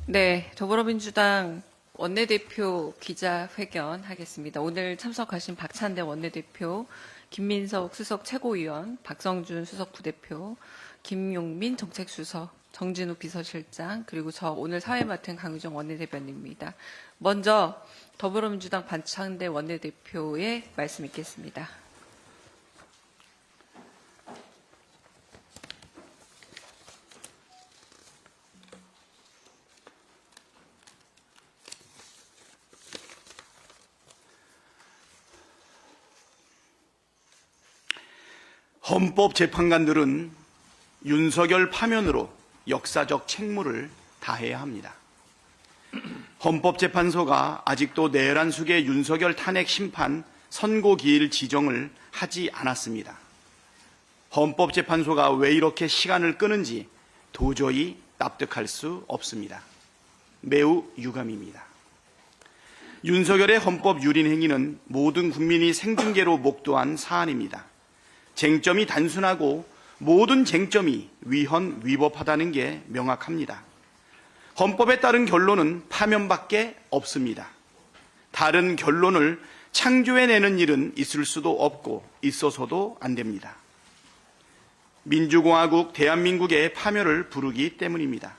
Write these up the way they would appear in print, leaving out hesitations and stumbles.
네, 더불어민주당 원내대표 기자회견 하겠습니다. 오늘 참석하신 박찬대 원내대표, 김민석 수석 최고위원, 박성준 수석 부대표, 김용민 정책수석, 정진욱 비서실장, 그리고 저 오늘 사회 맡은 강유정 원내대변인입니다. 먼저 더불어민주당 박찬대 원내대표의 말씀 있겠습니다. 헌법재판관들은 윤석열 파면으로 역사적 책무를 다해야 합니다. 헌법재판소가 아직도 내란숙의 윤석열 탄핵 심판 선고기일 지정을 하지 않았습니다. 헌법재판소가 왜 이렇게 시간을 끄는지 도저히 납득할 수 없습니다. 매우 유감입니다. 윤석열의 헌법 유린 행위는 모든 국민이 생중계로 목도한 사안입니다. 쟁점이 단순하고 모든 쟁점이 위헌 위법하다는 게 명확합니다. 헌법에 따른 결론은 파면밖에 없습니다. 다른 결론을 창조해내는 일은 있을 수도 없고 있어서도 안 됩니다. 민주공화국 대한민국의 파멸을 부르기 때문입니다.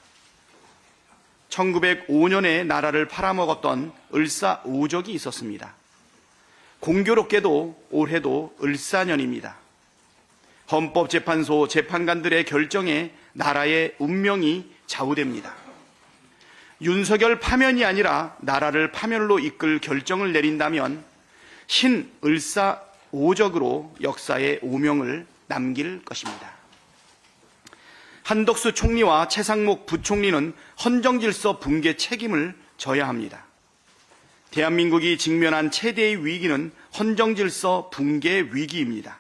1905년에 나라를 팔아먹었던 을사오적이 있었습니다. 공교롭게도 올해도 을사년입니다. 헌법재판소 재판관들의 결정에 나라의 운명이 좌우됩니다. 윤석열 파면이 아니라 나라를 파멸로 이끌 결정을 내린다면 신을사오적으로 역사의 오명을 남길 것입니다. 한덕수 총리와 최상목 부총리는 헌정질서 붕괴 책임을 져야 합니다. 대한민국이 직면한 최대의 위기는 헌정질서 붕괴 위기입니다.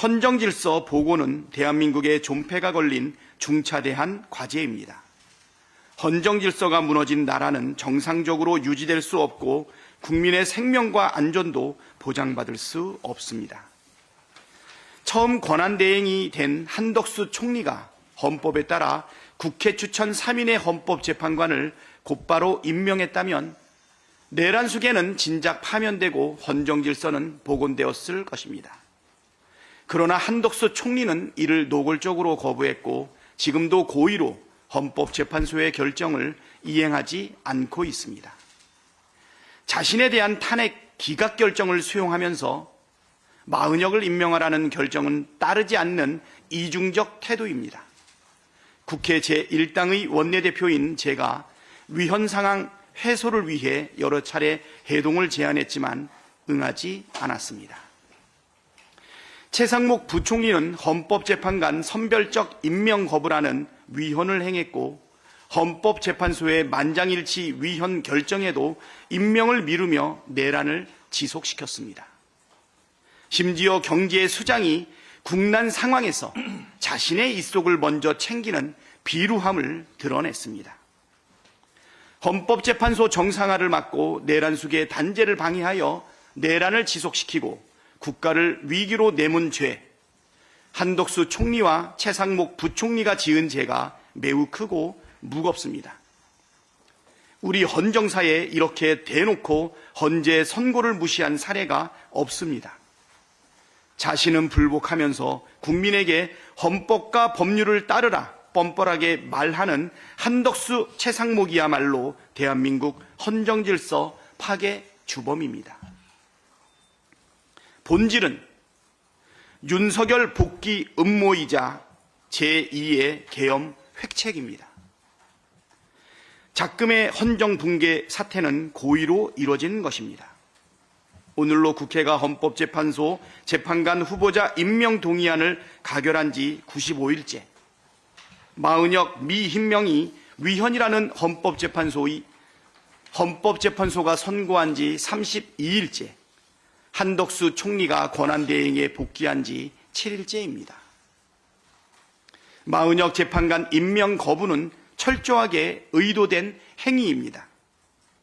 헌정질서 보고는 대한민국의 존폐가 걸린 중차대한 과제입니다. 헌정질서가 무너진 나라는 정상적으로 유지될 수 없고 국민의 생명과 안전도 보장받을 수 없습니다. 처음 권한대행이 된 한덕수 총리가 헌법에 따라 국회 추천 3인의 헌법재판관을 곧바로 임명했다면 내란숙에는 진작 파면되고 헌정질서는 복원되었을 것입니다. 그러나 한덕수 총리는 이를 노골적으로 거부했고 지금도 고의로 헌법재판소의 결정을 이행하지 않고 있습니다. 자신에 대한 탄핵 기각 결정을 수용하면서 마은혁을 임명하라는 결정은 따르지 않는 이중적 태도입니다. 국회 제1당의 원내대표인 제가 위헌 상황 해소를 위해 여러 차례 회동을 제안했지만 응하지 않았습니다. 최상목 부총리는 헌법재판관 선별적 임명 거부라는 위헌을 행했고 헌법재판소의 만장일치 위헌 결정에도 임명을 미루며 내란을 지속시켰습니다. 심지어 경제 수장이 국난 상황에서 자신의 입속을 먼저 챙기는 비루함을 드러냈습니다. 헌법재판소 정상화를 막고 내란숙의 단죄를 방해하여 내란을 지속시키고 국가를 위기로 내몬 죄, 한덕수 총리와 최상목 부총리가 지은 죄가 매우 크고 무겁습니다. 우리 헌정사에 이렇게 대놓고 헌재 선고를 무시한 사례가 없습니다. 자신은 불복하면서 국민에게 헌법과 법률을 따르라 뻔뻔하게 말하는 한덕수 최상목이야말로 대한민국 헌정질서 파괴 주범입니다. 본질은 윤석열 복귀 음모이자 제2의 계엄 획책입니다. 작금의 헌정 붕괴 사태는 고의로 이뤄진 것입니다. 오늘로 국회가 헌법재판소 재판관 후보자 임명 동의안을 가결한 지 95일째, 마은혁 미임명이 위헌이라는 헌법재판소가 선고한 지 32일째, 한덕수 총리가 권한대행에 복귀한 지 7일째입니다. 마은혁 재판관 임명 거부는 철저하게 의도된 행위입니다.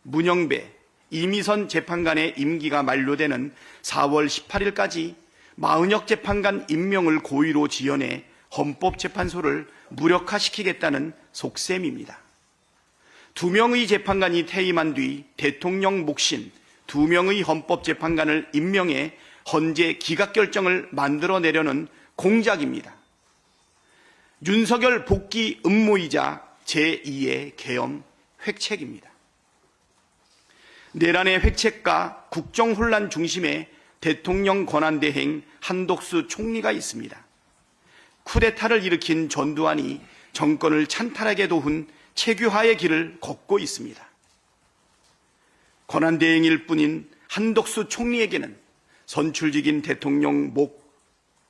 문영배, 이미선 재판관의 임기가 만료되는 4월 18일까지 마은혁 재판관 임명을 고의로 지연해 헌법재판소를 무력화시키겠다는 속셈입니다. 2명의 재판관이 퇴임한 뒤 대통령 몫인 2명의 헌법재판관을 임명해 헌재 기각결정을 만들어내려는 공작입니다. 윤석열 복귀 음모이자 제2의 계엄 획책입니다. 내란의 획책과 국정혼란 중심에 대통령 권한대행 한독수 총리가 있습니다. 쿠데타를 일으킨 전두환이 정권을 찬탈하게 도운 체규화의 길을 걷고 있습니다. 권한대행일 뿐인 한독수 총리에게는 선출직인 대통령 목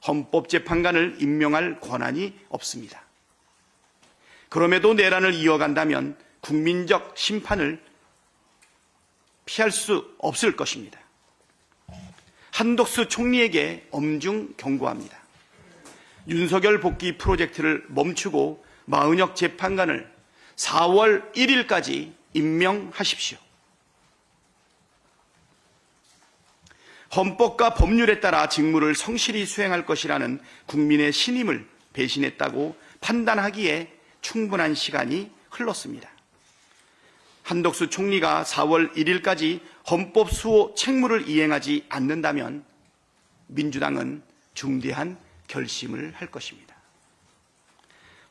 헌법재판관을 임명할 권한이 없습니다. 그럼에도 내란을 이어간다면 국민적 심판을 피할 수 없을 것입니다. 한독수 총리에게 엄중 경고합니다. 윤석열 복귀 프로젝트를 멈추고 마은혁 재판관을 4월 1일까지 임명하십시오. 헌법과 법률에 따라 직무를 성실히 수행할 것이라는 국민의 신임을 배신했다고 판단하기에 충분한 시간이 흘렀습니다. 한독수 총리가 4월 1일까지 헌법 수호 책무를 이행하지 않는다면 민주당은 중대한 결심을 할 것입니다.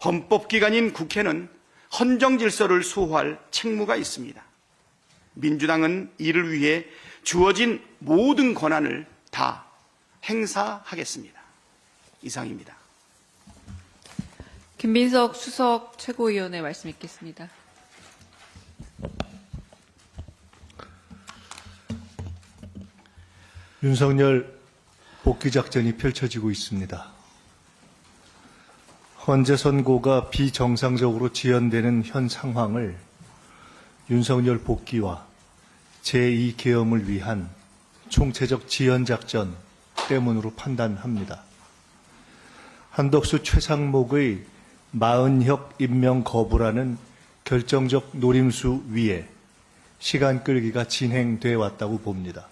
헌법기관인 국회는 헌정질서를 수호할 책무가 있습니다. 민주당은 이를 위해 주어진 모든 권한을 다 행사하겠습니다. 이상입니다. 김민석 수석 최고위원의 말씀 있겠습니다. 윤석열 복귀 작전이 펼쳐지고 있습니다. 헌재 선고가 비정상적으로 지연되는 현 상황을 윤석열 복귀와 제2계엄을 위한 총체적 지연 작전 때문으로 판단합니다. 한덕수 최상목의 마은혁 임명 거부라는 결정적 노림수 위에 시간 끌기가 진행돼 왔다고 봅니다.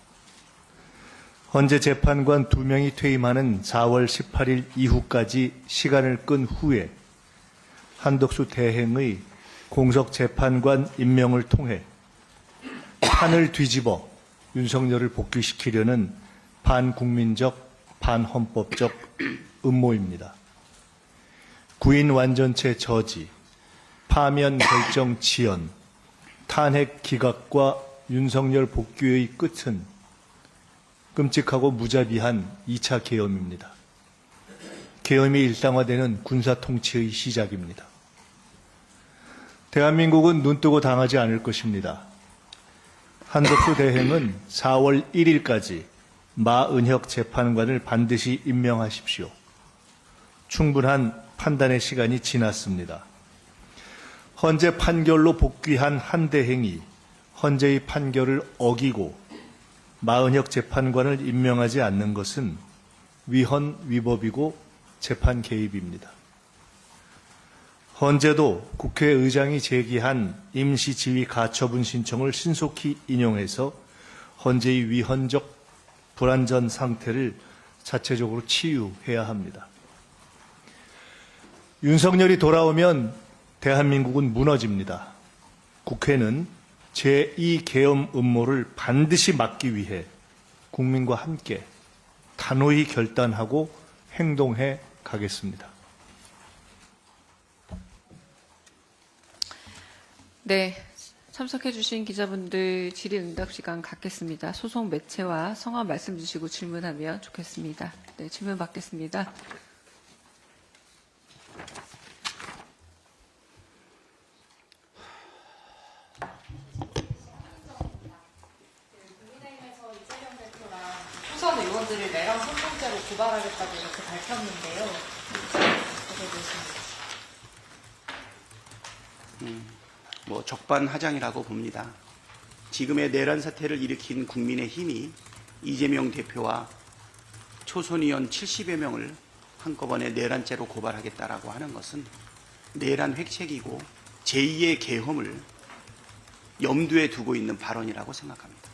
헌재 재판관 2명이 퇴임하는 4월 18일 이후까지 시간을 끈 후에 한덕수 대행의 공석재판관 임명을 통해 판을 뒤집어 윤석열을 복귀시키려는 반국민적, 반헌법적 음모입니다. 구인 완전체 저지, 파면 결정 지연, 탄핵 기각과 윤석열 복귀의 끝은 끔찍하고 무자비한 2차 계엄입니다. 계엄이 일상화되는 군사통치의 시작입니다. 대한민국은 눈뜨고 당하지 않을 것입니다. 한덕수 대행은 4월 1일까지 마은혁 재판관을 반드시 임명하십시오. 충분한 판단의 시간이 지났습니다. 헌재 판결로 복귀한 한 대행이 헌재의 판결을 어기고 마은혁 재판관을 임명하지 않는 것은 위헌 위법이고 재판 개입입니다. 헌재도 국회의장이 제기한 임시지휘 가처분 신청을 신속히 인용해서 헌재의 위헌적 불완전 상태를 자체적으로 치유해야 합니다. 윤석열이 돌아오면 대한민국은 무너집니다. 국회는 제2계엄 음모를 반드시 막기 위해 국민과 함께 단호히 결단하고 행동해 가겠습니다. 네, 참석해주신 기자분들 질의응답 시간 갖겠습니다. 소속 매체와 성함 말씀 주시고 질문하면 좋겠습니다. 네, 질문 받겠습니다. 초선 의원들을 내란 선동죄로 고발하겠다고 이렇게 밝혔는데요. 어떻게 보십니까? 적반하장이라고 봅니다. 지금의 내란 사태를 일으킨 국민의힘이 이재명 대표와 초선 의원 70여 명을 한꺼번에 내란죄로 고발하겠다라고 하는 것은 내란 획책이고 제2의 계엄을 염두에 두고 있는 발언이라고 생각합니다.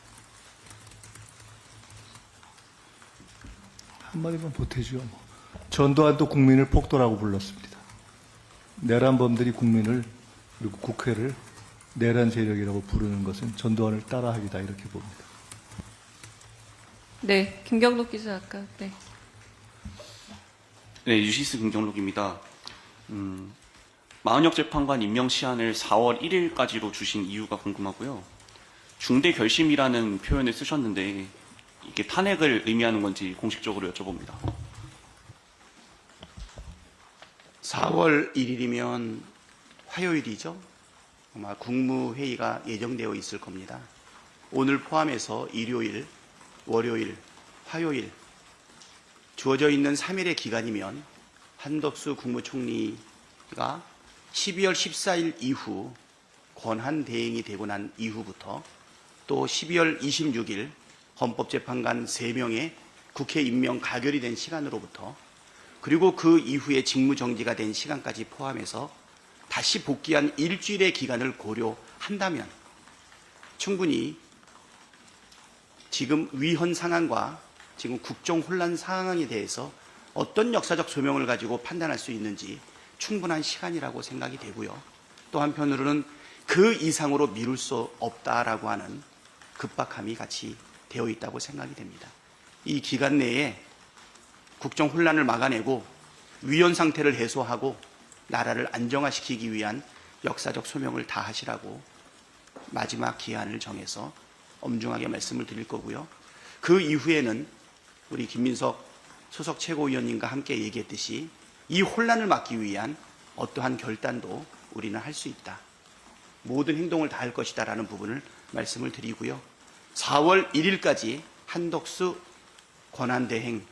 한마디만 보태죠. 전두환도 국민을 폭도라고 불렀습니다. 내란범들이 국민을 그리고 국회를 내란 세력이라고 부르는 것은 전두환을 따라하기다 이렇게 봅니다. 네, 김경록 기자 아까 네. 네, 유시스 김경록입니다. 마은혁 재판관 임명 시한을 4월 1일까지로 주신 이유가 궁금하고요. 중대 결심이라는 표현을 쓰셨는데 이게 탄핵을 의미하는 건지 공식적으로 여쭤봅니다. 4월 1일이면 화요일이죠. 아마 국무회의가 예정되어 있을 겁니다. 오늘 포함해서 일요일, 월요일, 화요일 주어져 있는 3일의 기간이면 한덕수 국무총리가 12월 14일 이후 권한 대행이 되고 난 이후부터 또 12월 26일 헌법재판관 3명의 국회 임명 가결이 된 시간으로부터 그리고 그 이후에 직무정지가 된 시간까지 포함해서 다시 복귀한 일주일의 기간을 고려한다면 충분히 지금 위헌 상황과 지금 국정 혼란 상황에 대해서 어떤 역사적 소명을 가지고 판단할 수 있는지 충분한 시간이라고 생각이 되고요. 또 한편으로는 그 이상으로 미룰 수 없다라고 하는 급박함이 같이 되어 있다고 생각이 됩니다. 이 기간 내에 국정 혼란을 막아내고 위헌 상태를 해소하고 나라를 안정화시키기 위한 역사적 소명을 다하시라고 마지막 기한을 정해서 엄중하게 말씀을 드릴 거고요. 그 이후에는 우리 김민석 수석 최고위원님과 함께 얘기했듯이 이 혼란을 막기 위한 어떠한 결단도 우리는 할 수 있다. 모든 행동을 다 할 것이다라는 부분을 말씀을 드리고요. 4월 1일까지 한덕수 권한대행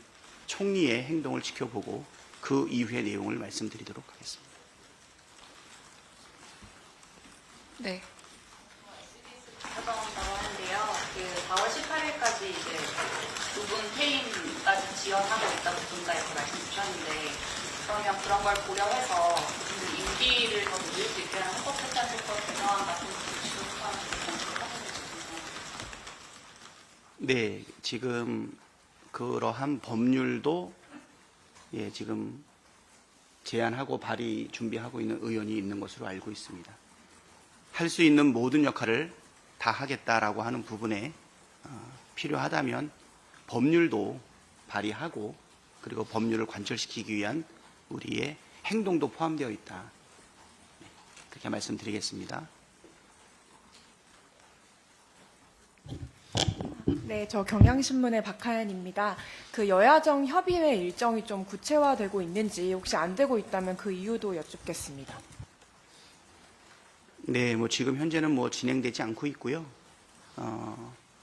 총리의 행동을 지켜보고 그 이후의 내용을 말씀드리도록 하겠습니다. 네. 찾아온다고 하는데요. 그 4월 18일까지 이제 두 분 퇴임까지 지원하고 있다고 분다 이렇게 말씀 주셨는데 그러면 그런 걸 고려해서 그 임기를 더 늘릴 수 있게 하는 헌법재판소법 개정안 같은 것을 지속하는 네, 지금 그러한 법률도 지금 제안하고 발의 준비하고 있는 의원이 있는 것으로 알고 있습니다. 할 수 있는 모든 역할을 다 하겠다라고 하는 부분에 필요하다면 법률도 발의하고 그리고 법률을 관철시키기 위한 우리의 행동도 포함되어 있다. 그렇게 말씀드리겠습니다. 네, 저 경향신문의 박하연입니다. 그 여야정 협의회 일정이 좀 구체화되고 있는지 혹시 안 되고 있다면 그 이유도 여쭙겠습니다. 네, 지금 현재는 진행되지 않고 있고요.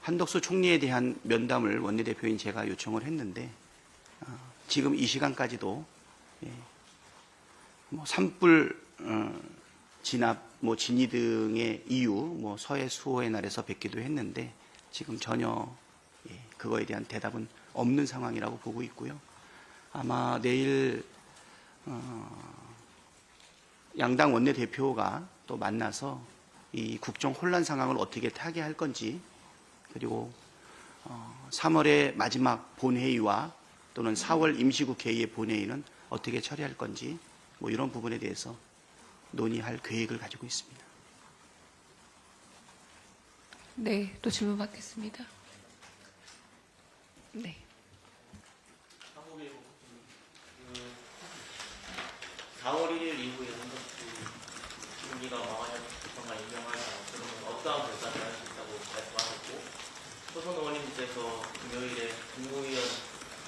한덕수 총리에 대한 면담을 원내대표인 제가 요청을 했는데 지금 이 시간까지도 산불 진압, 진위 등의 이유, 서해 수호의 날에서 뵙기도 했는데 지금 전혀 그거에 대한 대답은 없는 상황이라고 보고 있고요. 아마 내일 양당 원내대표가 또 만나서 이 국정 혼란 상황을 어떻게 타개할 건지 그리고 3월의 마지막 본회의와 또는 4월 임시국회의의 본회의는 어떻게 처리할 건지 이런 부분에 대해서 논의할 계획을 가지고 있습니다. 네, 또 질문 받겠습니다. 네. 4월 1일 이후에 한덕수 총리가 마은혁 재판관 임명하지 않으면 어떠한 결단을 할 수 있다고 말씀하셨고 초선 의원님께서 금요일에 국무위원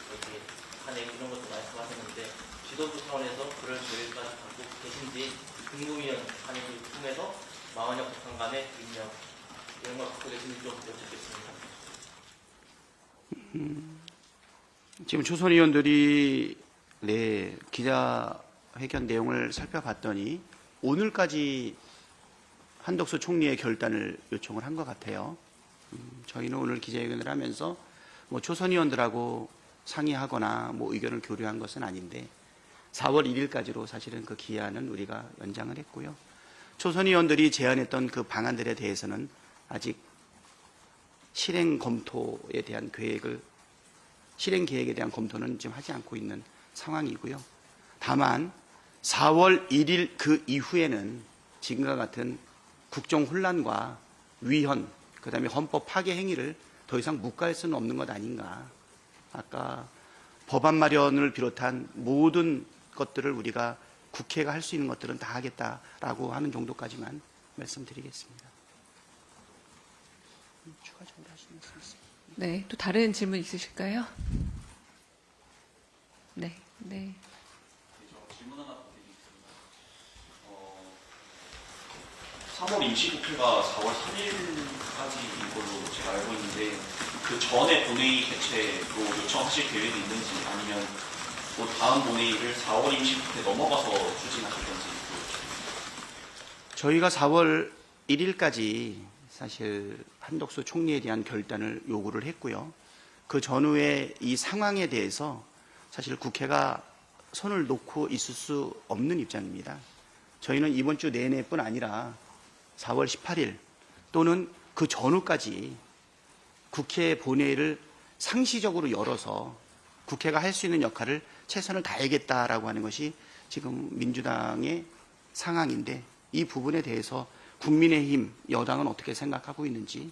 이렇게 탄핵 이런 것도 말씀하셨는데 지도부 차원에서 그럴 계획까지 갖고 계신지 국무위원 탄핵을 통해서 마은혁 재판관의 임명 이런 걸 갖고 계신지 좀 여쭙겠습니다. 지금 초선 의원들이 기자회견 내용을 살펴봤더니 오늘까지 한덕수 총리의 결단을 요청을 한 것 같아요. 저희는 오늘 기자회견을 하면서 초선 의원들하고 상의하거나 의견을 교류한 것은 아닌데 4월 1일까지로 사실은 그 기한은 우리가 연장을 했고요. 초선 의원들이 제안했던 그 방안들에 대해서는 아직 실행 계획에 대한 검토는 지금 하지 않고 있는 상황이고요. 다만 4월 1일 그 이후에는 지금과 같은 국정 혼란과 위헌, 그다음에 헌법 파괴 행위를 더 이상 묵과할 수는 없는 것 아닌가. 아까 법안 마련을 비롯한 모든 것들을 우리가 국회가 할 수 있는 것들은 다 하겠다라고 하는 정도까지만 말씀드리겠습니다. 추가적으로 하실 말씀 있습니까? 네, 또 다른 질문 있으실까요? 네, 네. 질문 하나 드리겠습니다. 3월 임시국회가 4월 3일까지인 걸로 제가 알고 있는데 그 전에 본회의 개최로 요청하실 계획이 있는지 아니면 또 다음 본회의를 4월 임시국회 넘어가서 추진하실 건지. 저희가 4월 1일까지 사실 한덕수 총리에 대한 결단을 요구를 했고요. 그 전후에 이 상황에 대해서 사실 국회가 손을 놓고 있을 수 없는 입장입니다. 저희는 이번 주 내내뿐 아니라 4월 18일 또는 그 전후까지 국회 본회의를 상시적으로 열어서 국회가 할 수 있는 역할을 최선을 다하겠다라고 하는 것이 지금 민주당의 상황인데 이 부분에 대해서 국민의힘 여당은 어떻게 생각하고 있는지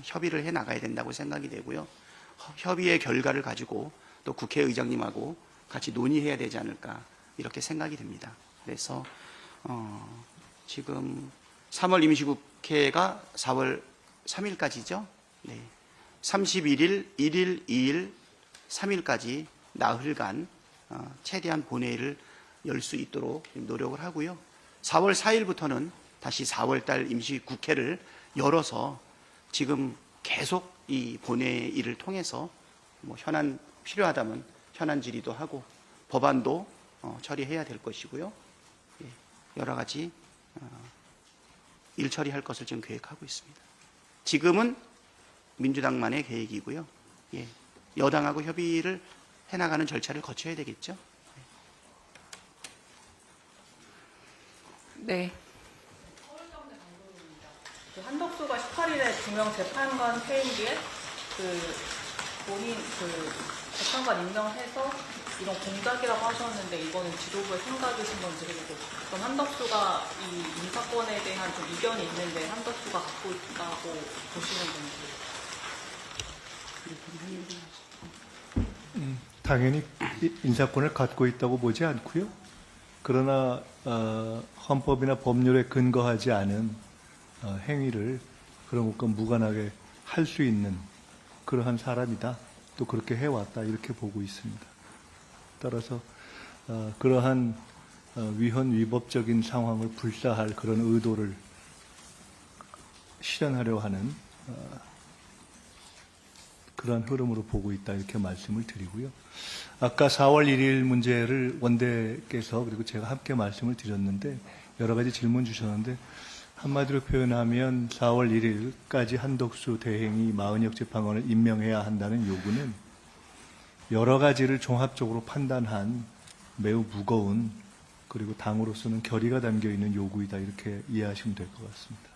협의를 해 나가야 된다고 생각이 되고요. 협의의 결과를 가지고 또 국회의장님하고 같이 논의해야 되지 않을까 이렇게 생각이 됩니다. 그래서 지금 3월 임시국회가 4월 3일까지죠. 네. 31일, 1일, 2일, 3일까지 나흘간 최대한 본회의를 열 수 있도록 노력을 하고요. 4월 4일부터는 다시 4월 달 임시국회를 열어서 지금 계속 이 본회의를 통해서 뭐 현안 필요하다면 현안 질의도 하고 법안도 처리해야 될 것이고요. 예, 여러 가지 일 처리할 것을 지금 계획하고 있습니다. 지금은 민주당만의 계획이고요. 예, 여당하고 협의를 해나가는 절차를 거쳐야 되겠죠. 네. 그 한덕수가 18일에 구명 재판관 퇴임 뒤에 본인 재판관 임명해서 이런 공작이라고 하셨는데 이거는 지도부의 생각이신 건지 그리고 그럼 한덕수가 이 인사권에 대한 좀 이견이 있는데 한덕수가 갖고 있다고 보시는 건지. 당연히 인사권을 갖고 있다고 보지 않고요. 그러나 헌법이나 법률에 근거하지 않은 행위를 그런 것과 무관하게 할 수 있는 그러한 사람이다. 또 그렇게 해왔다. 이렇게 보고 있습니다. 따라서 그러한 위헌 위법적인 상황을 불사할 그런 의도를 실현하려 하는 그러한 흐름으로 보고 있다. 이렇게 말씀을 드리고요. 아까 4월 1일 문제를 원대께서 그리고 제가 함께 말씀을 드렸는데 여러 가지 질문 주셨는데 한마디로 표현하면 4월 1일까지 한덕수 대행이 마은혁 재판관을 임명해야 한다는 요구는 여러 가지를 종합적으로 판단한 매우 무거운 그리고 당으로서는 결의가 담겨 있는 요구이다 이렇게 이해하시면 될 것 같습니다.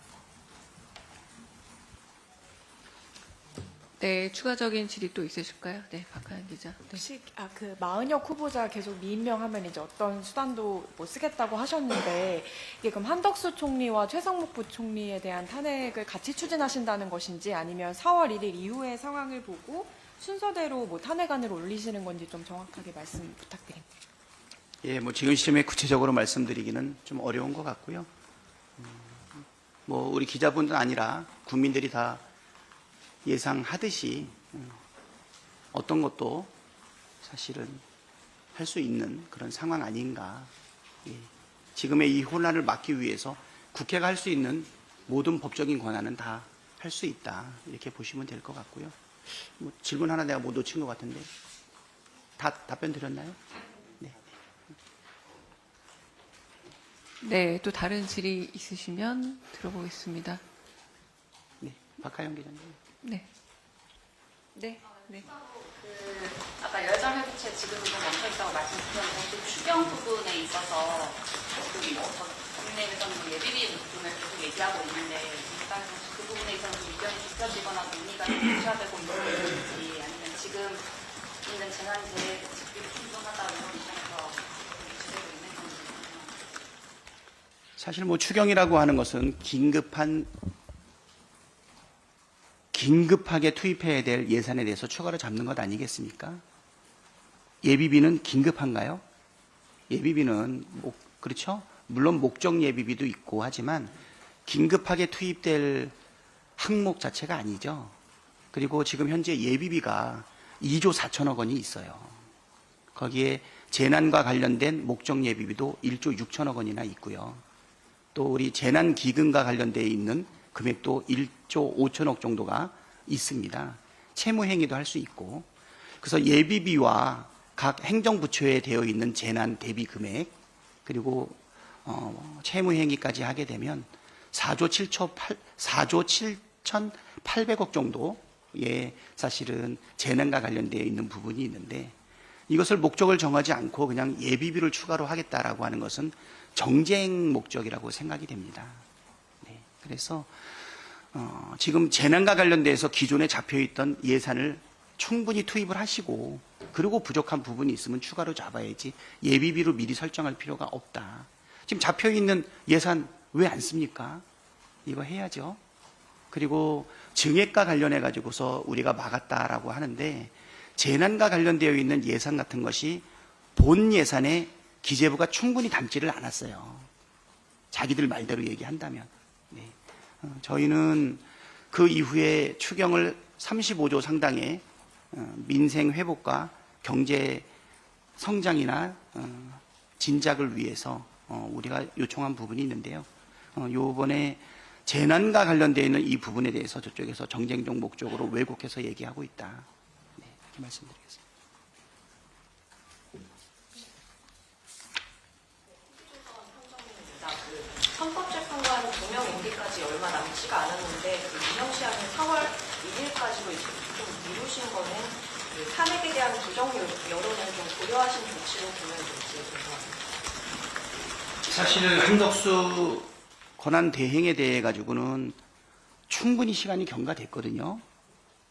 네, 추가적인 질의 또 있으실까요? 네, 박하연 기자. 네. 혹시 그 마은혁 후보자 계속 미임명하면 이제 어떤 수단도 뭐 쓰겠다고 하셨는데 이게 그럼 한덕수 총리와 최상목 부총리에 대한 탄핵을 같이 추진하신다는 것인지 아니면 4월 1일 이후의 상황을 보고 순서대로 뭐 탄핵안을 올리시는 건지 좀 정확하게 말씀 부탁드립니다. 예, 뭐 지금 시점에 구체적으로 말씀드리기는 좀 어려운 것 같고요. 뭐 우리 기자분들 아니라 국민들이 다 예상하듯이 어떤 것도 사실은 할 수 있는 그런 상황 아닌가. 예. 지금의 이 혼란을 막기 위해서 국회가 할 수 있는 모든 법적인 권한은 다 할 수 있다. 이렇게 보시면 될 것 같고요. 뭐 질문 하나 내가 못 놓친 것 같은데 다 답변 드렸나요? 네. 네, 또 다른 질의 있으시면 들어보겠습니다. 네. 박하영 기자님. 네. 네. 네. 아까 열전 회부채 지금은 좀 멈춰 있다고 말씀드렸는데 그 추경 부분에 있어서 국민의힘에서는 예비비 부분을 계속 얘기하고 있는데 일단 그 부분에 있어서 좀 의견이 좁혀지거나 논의가 교차되고 있는 건지 아니면 지금 있는 재난재해 특비를 충분하다 이런 입장에서 주되고 있는 건지. 사실 뭐 추경이라고 하는 것은 긴급하게 투입해야 될 예산에 대해서 추가로 잡는 것 아니겠습니까? 예비비는 긴급한가요? 예비비는 그렇죠? 물론 목적 예비비도 있고 하지만 긴급하게 투입될 항목 자체가 아니죠. 그리고 지금 현재 예비비가 2조 4천억 원이 있어요. 거기에 재난과 관련된 목적 예비비도 1조 6천억 원이나 있고요. 또 우리 재난기금과 관련되어 있는 금액도 1조 5천억 정도가 있습니다. 채무행위도 할 수 있고. 그래서 예비비와 각 행정부처에 되어 있는 재난 대비 금액 그리고 채무행위까지 하게 되면 4조 7,800억 정도의 사실은 재난과 관련되어 있는 부분이 있는데 이것을 목적을 정하지 않고 그냥 예비비를 추가로 하겠다라고 하는 것은 정쟁 목적이라고 생각이 됩니다. 네, 그래서 지금 재난과 관련돼서 기존에 잡혀있던 예산을 충분히 투입을 하시고 그리고 부족한 부분이 있으면 추가로 잡아야지 예비비로 미리 설정할 필요가 없다. 지금 잡혀있는 예산 왜 안 씁니까? 이거 해야죠. 그리고 증액과 관련해 가지고서 우리가 막았다라고 하는데 재난과 관련되어 있는 예산 같은 것이 본 예산에 기재부가 충분히 담지를 않았어요. 자기들 말대로 얘기한다면. 네. 저희는 그 이후에 추경을 35조 상당의 민생 회복과 경제 성장이나 진작을 위해서 우리가 요청한 부분이 있는데요. 요번에 재난과 관련되어 있는 이 부분에 대해서 저쪽에서 정쟁적 목적으로 왜곡해서 얘기하고 있다. 네, 이렇게 말씀드리겠습니다. 헌법재판관 조명 임기까지 얼마 남지가 않았는데 그 임명시한을 4월 1일까지로 좀 미루신 거는 그 탄핵에 대한 부정 여론을 좀 고려하신 조치로 보면 될지 궁금합니다. 사실 한덕수 권한 대행에 대해 가지고는 충분히 시간이 경과됐거든요.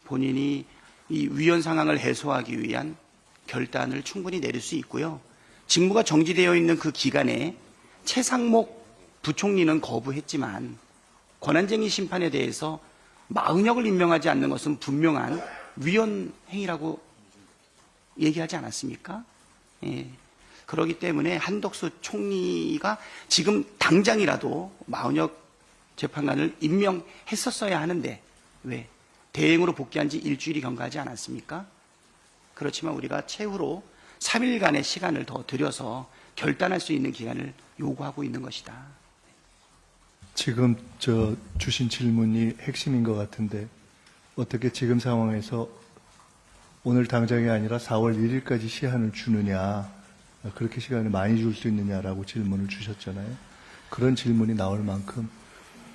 본인이 이 위헌 상황을 해소하기 위한 결단을 충분히 내릴 수 있고요. 직무가 정지되어 있는 그 기간에 최상목 부총리는 거부했지만 권한쟁의 심판에 대해서 마은혁을 임명하지 않는 것은 분명한 위헌 행위라고 얘기하지 않았습니까? 예. 그렇기 때문에 한덕수 총리가 지금 당장이라도 마은혁 재판관을 임명했었어야 하는데 왜? 대행으로 복귀한 지 일주일이 경과하지 않았습니까? 그렇지만 우리가 최후로 3일간의 시간을 더 들여서 결단할 수 있는 기간을 요구하고 있는 것이다. 지금 주신 질문이 핵심인 것 같은데 어떻게 지금 상황에서 오늘 당장이 아니라 4월 1일까지 시한을 주느냐, 그렇게 시간을 많이 줄 수 있느냐라고 질문을 주셨잖아요. 그런 질문이 나올 만큼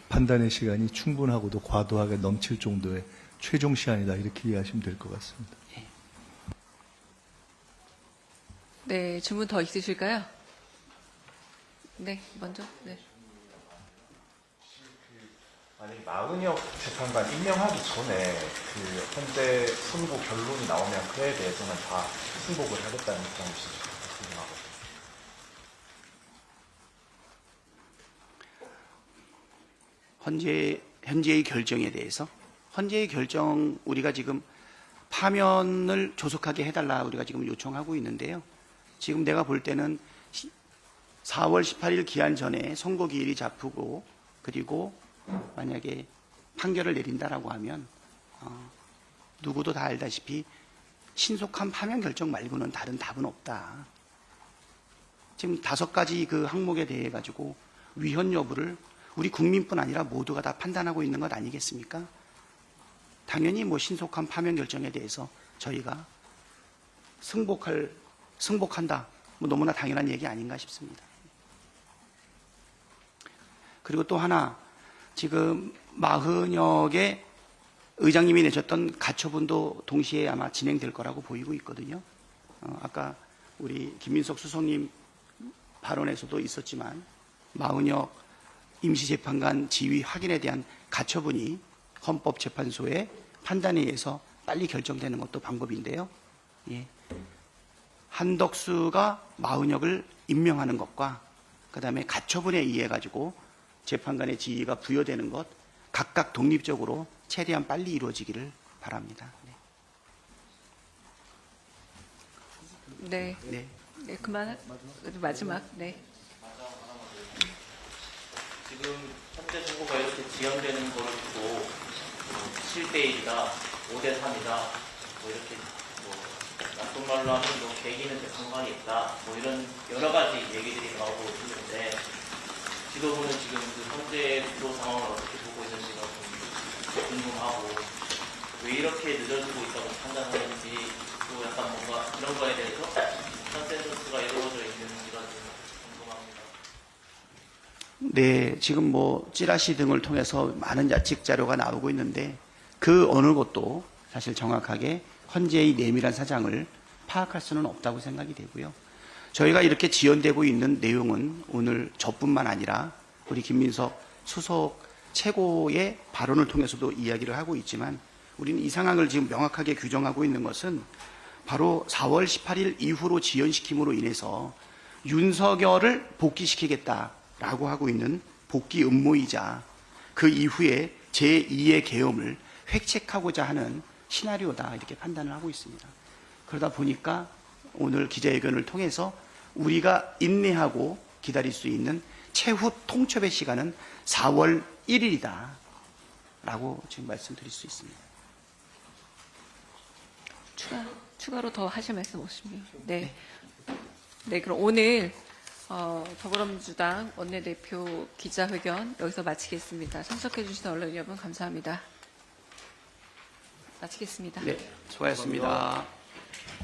판단의 시간이 충분하고도 과도하게 넘칠 정도의 최종 시한이다, 이렇게 이해하시면 될 것 같습니다. 네, 질문 더 있으실까요? 네, 먼저. 네. 만약에 마은혁 재판관 임명하기 전에 그 현재 선고 결론이 나오면 그에 대해서는 다 승복을 하겠다는 입장이시죠? 현재의 결정에 대해서 현재의 결정 우리가 지금 파면을 조속하게 해달라 우리가 지금 요청하고 있는데요. 지금 내가 볼 때는 4월 18일 기한 전에 선고 기일이 잡히고 그리고 만약에 판결을 내린다라고 하면 누구도 다 알다시피 신속한 파면 결정 말고는 다른 답은 없다. 지금 5가지 그 항목에 대해 가지고 위헌 여부를 우리 국민뿐 아니라 모두가 다 판단하고 있는 것 아니겠습니까? 당연히 뭐 신속한 파면 결정에 대해서 저희가 승복한다. 뭐 너무나 당연한 얘기 아닌가 싶습니다. 그리고 또 하나, 지금 마은혁의 의장님이 내셨던 가처분도 동시에 아마 진행될 거라고 보이고 있거든요. 아까 우리 김민석 수석님 발언에서도 있었지만 마은혁 임시재판관 지위 확인에 대한 가처분이 헌법재판소의 판단에 의해서 빨리 결정되는 것도 방법인데요. 예. 한덕수가 마은혁을 임명하는 것과 그다음에 가처분에 의해 가지고 재판관의 지위가 부여되는 것 각각 독립적으로 최대한 빨리 이루어지기를 바랍니다. 네. 네. 네, 그만. 마지막. 네. 지금 현재 정부가 이렇게 지연되는 거를 두고 7대1이다, 5대3이다, 뭐 이렇게 뭐 나쁜 말로 하면 뭐 계기는 상관이 있다, 뭐 이런 여러 가지 얘기들이 나오고 있는데 지도부는 지금 그 현재 구도 상황을 어떻게 보고 있는지가 좀 궁금하고 왜 이렇게 늦어지고 있다고 판단하는지 또 약간 뭔가 이런 거에 대해서 컨센서스가 이루어져 있는지가 좀 궁금합니다. 네, 지금 뭐 찌라시 등을 통해서 많은 야측 자료가 나오고 있는데 그 어느 것도 사실 정확하게 헌재의 내밀한 사정을 파악할 수는 없다고 생각이 되고요. 저희가 이렇게 지연되고 있는 내용은 오늘 저뿐만 아니라 우리 김민석 수석 최고의 발언을 통해서도 이야기를 하고 있지만 우리는 이 상황을 지금 명확하게 규정하고 있는 것은 바로 4월 18일 이후로 지연시킴으로 인해서 윤석열을 복귀시키겠다라고 하고 있는 복귀 음모이자 그 이후에 제2의 계엄을 획책하고자 하는 시나리오다 이렇게 판단을 하고 있습니다. 그러다 보니까 오늘 기자회견을 통해서 우리가 인내하고 기다릴 수 있는 최후 통첩의 시간은 4월 1일이다 라고 지금 말씀드릴 수 있습니다. 추가로 더 하실 말씀 없으시면. 네. 네, 그럼 오늘 더불어민주당 원내대표 기자회견 여기서 마치겠습니다. 참석해 주신 언론 여러분 감사합니다. 마치겠습니다. 네, 수고하셨습니다.